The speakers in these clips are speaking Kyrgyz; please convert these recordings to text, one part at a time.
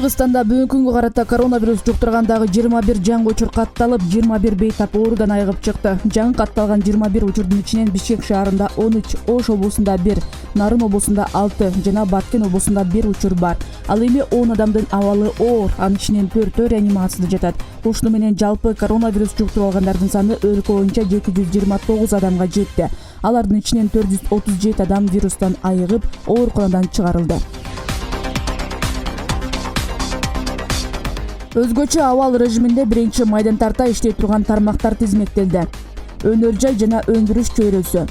Кыргызстанда бүгүнкү күнгө карата коронавирус жуктургандагы 21 жаңы учур катталып, 21 бейтап оорудан айыгып чыкты. Жаңы катталган 21 учурдун ичинен Бишкек шаарында 13, Ош облусунда 1, Нарын облусунда 6 жана Баткен облусунда 1 учур бар. Ал эми 10 адамдын абалы оор, анын ичинен 4-өө реанимацияда жатат. Ушуну менен жалпы коронавирус жуктуруп алгандардын саны өлкө боюнча 729 адамга жетти. Алардын ичинен 437 адам вирустан айыгып, ооруканадан чыгарылды. Өзгөчө абал режиминде 1-майдан тарта иштей турган тармактар тизмектелди. Өнөр жай жана өндүрүш чөйрөсү,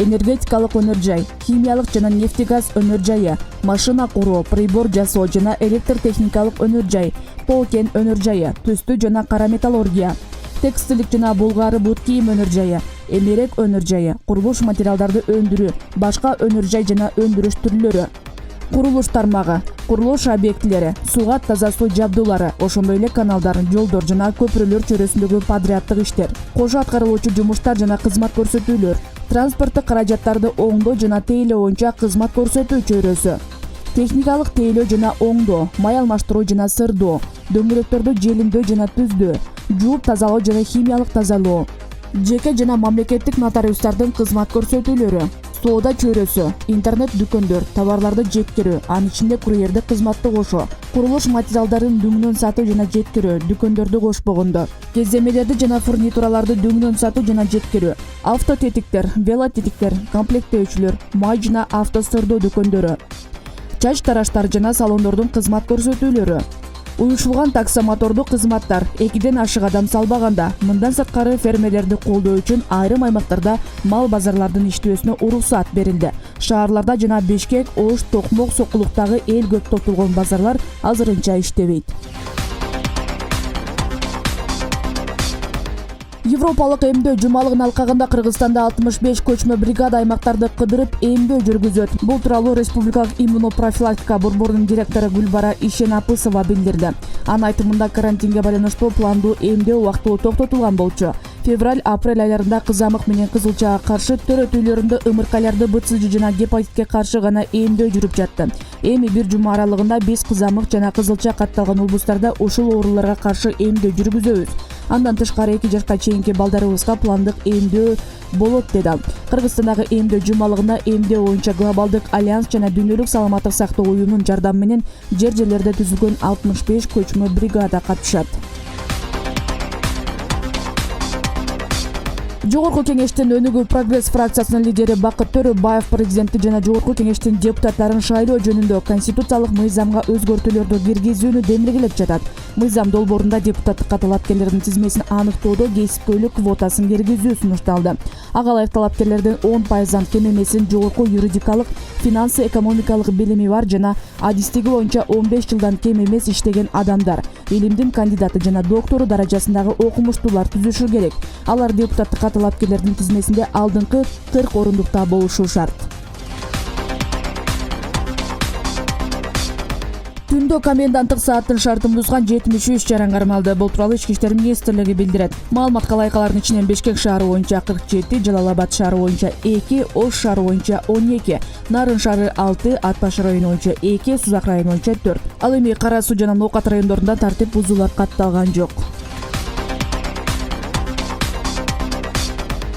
энергетикалык өнөр жай, химиялык жана нефтегаз өнөр жайы, машина куруу, прибор жасоо жана электр техникалык өнөр жай, тоо-кен өнөр жайы, түстүү жана кара металлургия, текстилдик жана булгары бут кийим өнөр жайы, эмерек өнөр жайы, курулуш материалдарды өндүрүү, башка өнөр жай жана өндүрүш түрлөрү, курулуш тармагы, курулуш объектилери, сууга таза суу жабдуулары, ошондой эле каналдар, жолдор жана көпүрөлөр чөйрөсүндөгү подряддык иштер, кошо аткарылуучу жумуштар жана кызмат көрсөтүүлөр, транспорттук каражаттарды оңдоо жана тейлөө боюнча кызмат көрсөтүү чөйрөсү, техникалык тейлөө жана оңдоо, май алмаштыруу жана сырдоо, дөңгөлөктөрдү желимдөө жана түздөө, жууп тазалоо жана химиялык тазалоо, жеке жана мамлекеттик нотариустардын кызмат көрсөтүүлөрү, соода чөйрөсү, интернет дүкөндөр, товарларды жеткирүү, анын ичинде курьердик кызматты кошо, курулуш материалдарын дүңнөн сатуу жана жеткирүү, дүкөндөрдү кошпогондо, кеземелерди жана фурнитураларды дүңнөн сатуу жана жеткирүү, автотетиктер, велотетиктер, комплектөөчүлөр, май жана авто сырдоо дүкөндөрү, чач тараштар жана салондордун кызмат көрсөтүүлөрү, уюшулган таксомотордук кызматтар, 2ден ашык адам салбаганда, мындан сырткары фермерлерди колдоо үчүн айрым аймактарда мал базарлардын иштөөсүнө уруксат берилди. Шаарларда жана Бишкек, Ош, Токмок, Сокулуктагы эл көп топтолгон базарлар азырынча иштебейт. Европалык эмдөө жумалыгын алкагында Кыргызстанда 65 көчмө бригада аймактарды кыдырып эмдөө жүргүзөт. Бул тууралуу Республикалык иммунопрофилактика борборунун директору Гүлбара Ишенапысова билдирди. Анын айтымында карантинге байланыштуу пландуу эмдөө убактылуу токтотулган болчу. Февраль-апрель айларында кызамык менен кызылчага каршы төрөтүүлөрүндө ымыркайларды БЦЖ жана гепатитке каршы гана эмдөө жүрүп жатты. Эми бир жума аралыгында биз кызамык жана кызылча катталган облустарда ушул ооруларга каршы эмдөө жүргүзөбүз. Андан тышкары 2 жашка чейинки балдарыбызга пландык эмдөө болот деди ал. Кыргызстандагы эмдөө жумалыгына эмдөө боюнча глобалдык альянс жана дүйнөлүк саламаттык сактоо уюмунун жардамы менен жер-жерлерде түзүлгөн 65 көчмө бригада катышат. Жогорку кеңештин өнүгүү прогресс фракциясынын лидери Бакыт Төрөбаев президентти жана Жогорку кеңештин депутаттарын шайлоо жөнүндө конституциялык мыйзамга өзгөртүүлөрдү киргизүүнү демилгелеп жатат. Мыйзам долбоорунда депутаттыкка талапкерлердин тизмесин аныктоодо кесипкөйлүк квотасын киргизүү сунушталды. Ага ылайык талапкерлердин 10%-дан кем эмесин жогорку юридикалык, финансы экономикалык билими бар жана адистиги боюнча 15 жылдан кем эмес иштеген адамдар, илимдин кандидаты жана доктору даражасындагы окумуштуулар түзүшү керек. Алар депутаттыкка талапкерлердин тизмесинде алдыңкы 40 орундукта болушу шарт. Түндө коменданттык сааттын шартын бузган 73 жаран кармалды. Бул тууралуу Ички иштер министрлиги билдирет. Маалыматка ылайык алардын ичинен Бишкек шаары боюнча 47, Жалал-Абад шаары боюнча 2, Ош шаары боюнча 12, Нарын шаары 6, Ат Баш району боюнча 2, Сузак району боюнча 4. Ал эми Кара Суу жана Ноокат райондорунда тартип бузуулар катталган жок.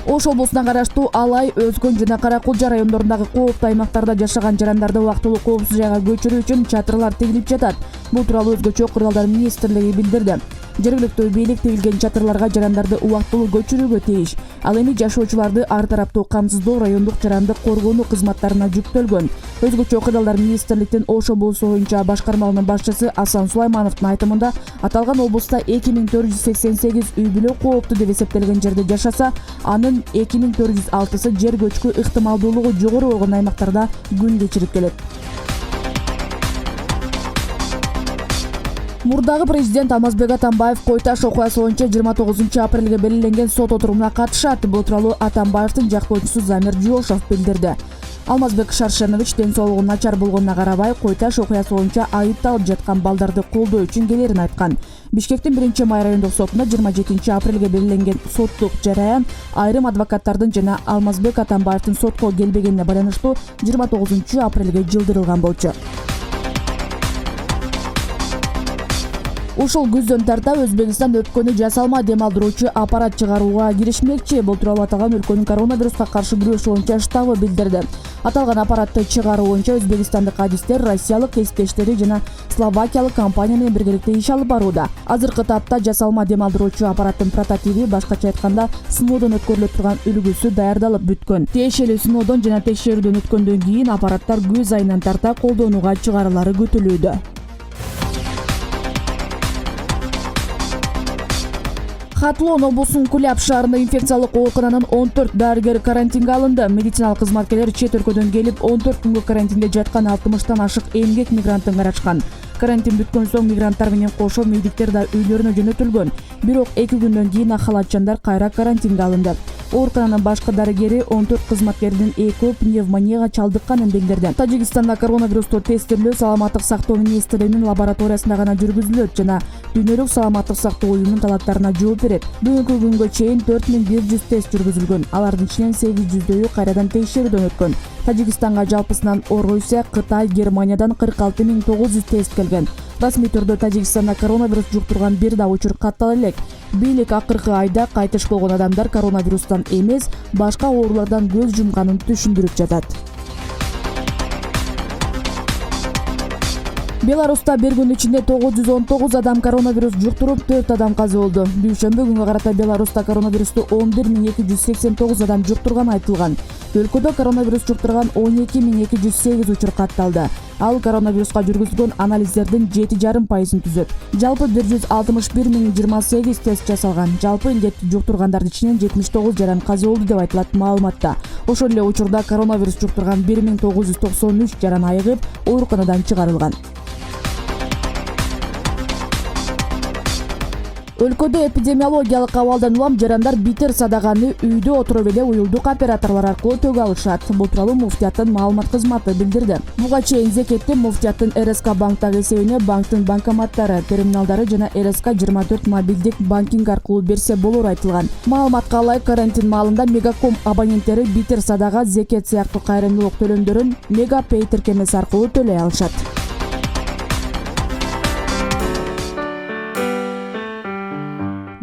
Ош облусуна караштуу Алай, Өзгөн жана Каракулжа райондорундагы кооптуу аймактарда жашаган жарандарды убактылуу коопсуз жайга көчүрүү үчүн чатырлар тигилип жатат. Бул тууралуу Өзгөчө куралдар министрлиги билдирди. Жергиликтүү бийлик тигилген чатырларга жарандарды убактылуу көчүрүүгө тийиш. Ал эми жашоочуларды ар тараптуу камсыздоо райондук жарандык коргонуу кызматтарына жүктөлгөн. Өзгөчө куралдар министрликтин Ош облусу боюнча башкармалыгынын башчысы Асан Сулаймановдун айтымында, аталган облуста 2488 үй бүлө кооптуу деп эсептелген жерде жашаса, анын 2406-сы жер көчкү ыктымалдуулугу жогору болгон аймактарда күн кечирип келет. Мурдагы президент Алмазбек Атамбаев Кой-Таш окуясы боюнча 29-апрелге белгиленген сот отурумуна катышат. Бул тууралуу Атамбаевдин жактоочусу Замир Жошов билдирди. Алмазбек Шаршенович ден соолугу начар болгонуна карабай, Кой-Таш окуясы боюнча айыпталып жаткан балдарды колдоо үчүн келерин айткан. Бишкектин 1-май райондук сотунда 27-апрелге белгиленген соттук жараян айрым адвокаттардын жана Алмазбек Атамбаевдин сотко келбегенине байланыштуу 29-апрелге жылдырылган болчу. Ушул күздөн тарта Өзбекстан өпкөнү жасалма дем алдыруучу аппарат чыгарууга киришмекчи. Бул тууралуу аталган өлкөнүн коронавируска каршы күрөш боюнча штабы билдирди. Аталган аппаратты чыгаруу боюнча өзбекстандык адистер, россиялык кесиптештери жана словакиялык компания менен биргеликте иш алып барууда. Азыркы тапта жасалма дем алдыруучу аппараттын прототиби, башкача айтканда сыноодон өткөрүлө турган үлгүсү даярдалып бүткөн. Тиешелүү сыноодон жана текшерүүдөн өткөндөн кийин аппараттар күз айынан тарта колдонууга чыгарылары күтүлүүдө. Хатлон облусунун Куляб шаарында инфекциялык оорукананын 14 дарыгери карантинге алынды. Медициналык кызматкерлер чет өлкөдөн келип 14 күнгө карантинде жаткан 60тан ашык эмгек мигранттын карашкан. Карантин бүткөн соң мигранттар менен кошо медиктер да үйлөрүнө жөнөтүлгөн. Бирок 2 күндөн кийин ахалатчандар кайра карантинге алынды. Оорукананын башкы дарыгери 14 кызматкердин экөө пневмонияга чалдыкканын билдирди. Тажикстанда коронавирусту тестирлөө саламаттык сактоо министрлигинин лабораториясында гана жүргүзүлөт жана Дүйнөлүк саламаттык сактоо уюмунун талаптарына жооп берет. Бүгүнкү күнгө чейин 4100 тест жүргүзүлгөн. Алардын ичинен 800дөйү кайрадан текшерүүдөн өткөн. Тажикстанга жалпысынан Орусия, Кытай, Германиядан 46900 тест келген. Расмий түрдө Тажикстанда коронавирус жуктурган бир да учур каттала элек. Бийлик акыркы айда кайтыш болгон адамдар коронавирустан эмес, башка оорулардан көз жумганын түшүндүрүп жатат. Беларуста бир күн ичинде 919 адам коронавирус жуктуруп, 4 адам каза болду. Дүйшөмбү күнгө карата Беларуста коронавирусту 11289 адам жуктурган айтылган. Өлкөдө коронавирус жуктурган 12208 учур катталды. Ал коронавируска жүргүзүлгөн анализдердин 7,5% түзөт. Жалпы 161028 тест жасалган. Жалпы илдетти жуктургандардын ичинен 79 жаран каза болду деп айтылат маалыматта. Ошол эле учурда коронавирус жуктурган 1993 жаран айыгып, ооруканадан чыгарылган. Өлкөдө эпидемиологиялык абалдан улам жарандар битер садаганы үйдө отуруп эле уюлдук операторлор аркылуу төгө алышат. Бул тууралуу муфтияттын маалымат кызматы билдирди. Буга чейин зекетти муфтияттын РСК банктагы эсебине банктын банкоматтары, терминалдары жана РСК 24 мобилдик банкинг аркылуу берсе болору айтылган. Маалыматка ылайык карантин маалында Мегаком абоненттери битер садага, зекет сыяктуу кайрымдуулук төлөмдөрүн Мегапей тиркемеси аркылуу төлөй алышат.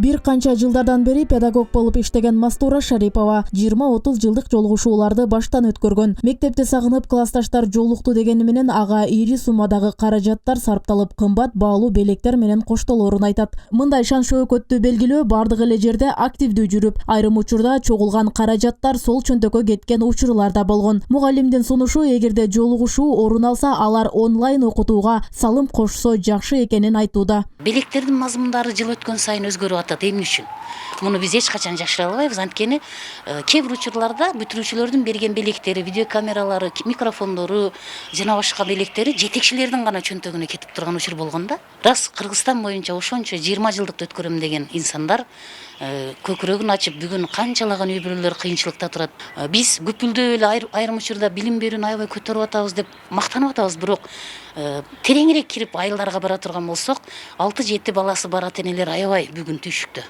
Бир канча жылдардан бери педагог болуп иштеген Мастура Шарипова 20-30 жылдык жолугушууларды баштан өткөргөн. Мектепти сагынып классташтар жолукту дегени менен ага ири суммадагы каражаттар сарпталып, кымбат баалуу белектер менен коштолоорун айтат. Мындай шан шөкөттү белгилөө бардык эле жерде активдүү жүрүп, айрым учурда чогулган каражаттар сол чөнтөккө кеткен учурлар да болгон. Мугалимдин сунушу эгерде жолугушуу орун алса, алар онлайн окутууга салым кошсо жакшы экенин айтууда. Белектердин мазмундары жыл өткөн сайын өзгөрүп атат. Эмне үчүн? Муну биз эч качан жашыра албайбыз. Анткени кээ бир учурларда бүтүрүүчүлөрдүн берген белектери, видеокамералары, микрофондору жана башка белектери жетекчилердин гана чөнтөгүнө кетип турган учур болгон да. Рас Кыргызстан боюнча ошончо 20 жылдыкты өткөрөм деген инсандар көкүрөгүн ачып бүгүн канчалаган үй бүлөлөр кыйынчылыкта турат. Биз күпүлдөп эле айрым учурда билим берүүнү аябай көтөрүп атабыз деп мактанып атабыз, бирок тереңирээк кирип айылдарга бара турган болсок, 6-7 баласы бар ата-энелер аябай бүгүн түйшүктө.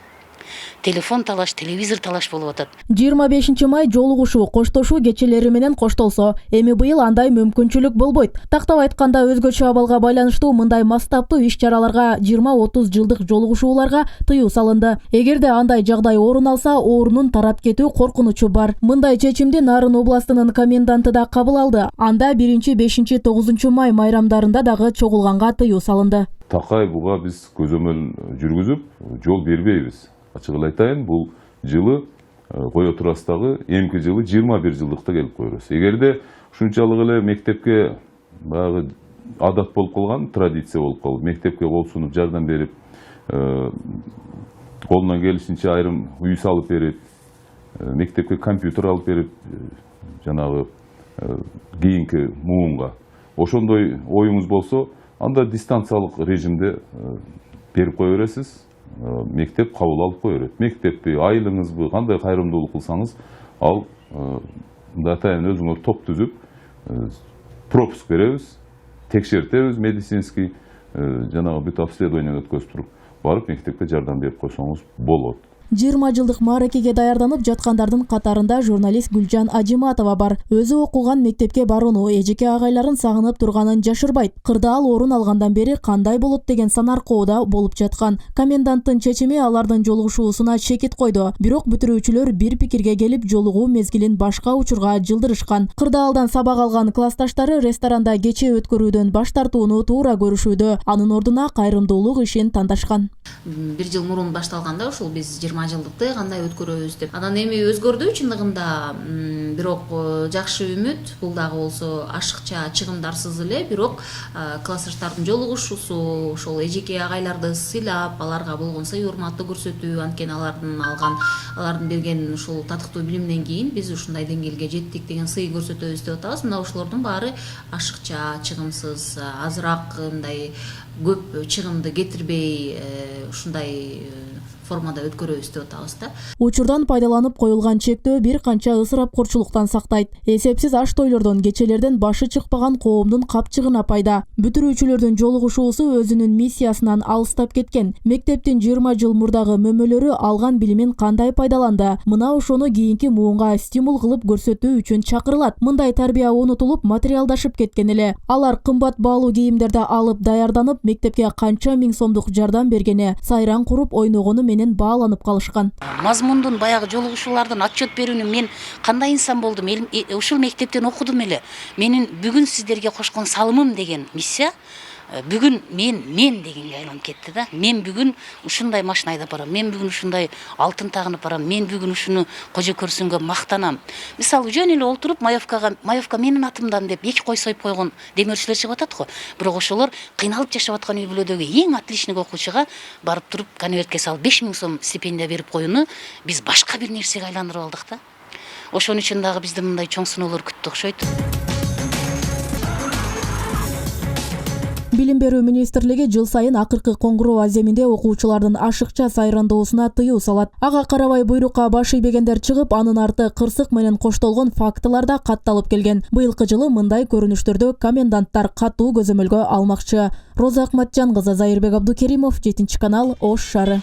Телефон талаш, телевизор талаш болуп атат. 25 май жолугушуу, коштошуу кечелери менен коштолсо, эми быйыл андай мүмкүнчүлүк болбойт. Тактап айтканда өзгөчө абалга байланыштуу мындай мастаптуу иш-чараларга 20-30 жылдык жолугушууларга тыюу салынды. Эгерде андай жагдай орун алса, оорунун тарап кетүү коркунучу бар. Мындай чечимди Нарын областынын коменданты да кабыл алды. Анда 1-5-9 май майрамдарында дагы чогулганга тыюу салынды. Такай буга биз көзөмөл жүргүзүп, жол бербейбиз. Ачык эле айтайын, бул жылы кое турасындагы эмки жылы 21 жылдыкта келип койбуз. Эгерде ушунчалык эле мектепке баягы адат болуп калган, традиция болуп калды. Мектепке кол сунуп жардам берип, колунан келишинче айрым үй салып берип, мектепке компьютер алып берип, жанагы кийинки муунга. Ошондой оюңуз болсо, анда дистанциялык режимде берип кое бересиз. Мектеп кабыл алып кое берет. Мектепти, айылыңызбы, кандай кайрымдуулук кылсаңыз, ал атайын өзүңөр топ түзүп, пропуск беребиз, текшертебиз, медицинский, жанагы бүт обследование өткөзүп туруп, барып мектепке жардам берип койсоңуз болот. 20 жылдык мааракеге даярданып жаткандардын катарында журналист Гүлжан Ажиматова бар. Өзү окуган мектепке барууну эжеке агайларын сагынып турганын жашырбайт. Кырдаал орун алгандан бери кандай болот деген санаркоодо болуп жаткан. Коменданттын чечими алардын жолугушуусуна чекит койду. Бирок бүтүрүүчүлөр бир пикирге келип жолугуу мезгилин башка учурга жылдырышкан. Кырдаалдан сабак алган классташтары ресторанда кече өткөрүүдөн баш тартууну туура көрүшүүдө. Анын ордуна кайрымдуулук ишин тандашкан. Бир жыл мурун башталганда ушул биз 20 жылдыкты кандай өткөрөбүз деп. Анан эми өзгөрдү чындыгында, бирок жакшы үмүт, бул дагы болсо ашыкча чыгымдарсыз эле, бирок классташтардын жолугушуусу, ошол эжеке агайларды сыйлап, аларга болгон сый урматты көрсөтүү, анткени алардын берген ушул татыктуу билимден кийин биз ушундай деңгээлге жеттик деген сый көрсөтөбүз деп атабыз. Мына ошолордун баары ашыкча, чыгымсыз, азыраак мындай көп чыгымды кетирбей ушундай формада өткөрөбүз деп атабыз да. Учурдан пайдаланып коюлган чектөө бир канча ысырапкорчулуктан сактайт. Эсепсиз аш тойлордон, кечелерден башы чыкпаган коомдун капчыгына пайда. Бүтүрүүчүлөрдүн жолугушуусу өзүнүн миссиясынан алыстап кеткен. Мектептин 20 жыл мурдагы мөмөлөрү алган билимин кандай пайдаланды? Мына ошону кийинки муунга стимул кылып көрсөтүү үчүн чакырылат. Мындай тарбия унутулуп, материалдашып кеткен эле. Алар кымбат баалуу кийимдерди алып даярданып, мектепке канча миң сомдук жардам бергени, сайран куруп ойногону менен бааланып калышкан. Мазмундун баягы жолугушуулардын отчет берүүнү мен кандай инсан болдум, ушул мектептен окудум эле. Менин бүгүн сиздерге кошкон салымым деген миссия бүгүн мен дегенге айланып кетти да. Мен бүгүн ушундай машина айдап барам, мен бүгүн ушундай алтын тагынып барам, мен бүгүн ушуну кожо көрсөнгө мактанам. Мисалы жөн эле олтуруп маевка менин атымдан деп 2 кой союп койгон демөөрчүлөр чыгып атат го. Бирок ошолор кыйналып жашап аткан үй бүлөдөгү эң отличник окуучуга барып туруп конвертке салып 5000 сом стипендия берип коюуну биз башка бир нерсеге айландырып алдык да. Ошон үчүн дагы бизди мындай чоң сыноолор күттү окшойт. Билим берүү министрлиги жыл сайын акыркы коңгуроо аземинде окуучулардын ашыкча сайрандоосуна тыюу салат. Ага карабай буйрукка баш ийбегендер чыгып, анын арты кырсык менен коштолгон фактылар да катталып келген. Быйылкы жылы мындай көрүнүштөрдө коменданттар катуу көзөмөлгө алмакчы. Роза Акматжан кызы, Зайырбек Абдукеримов, 7 канал, Ош шаары.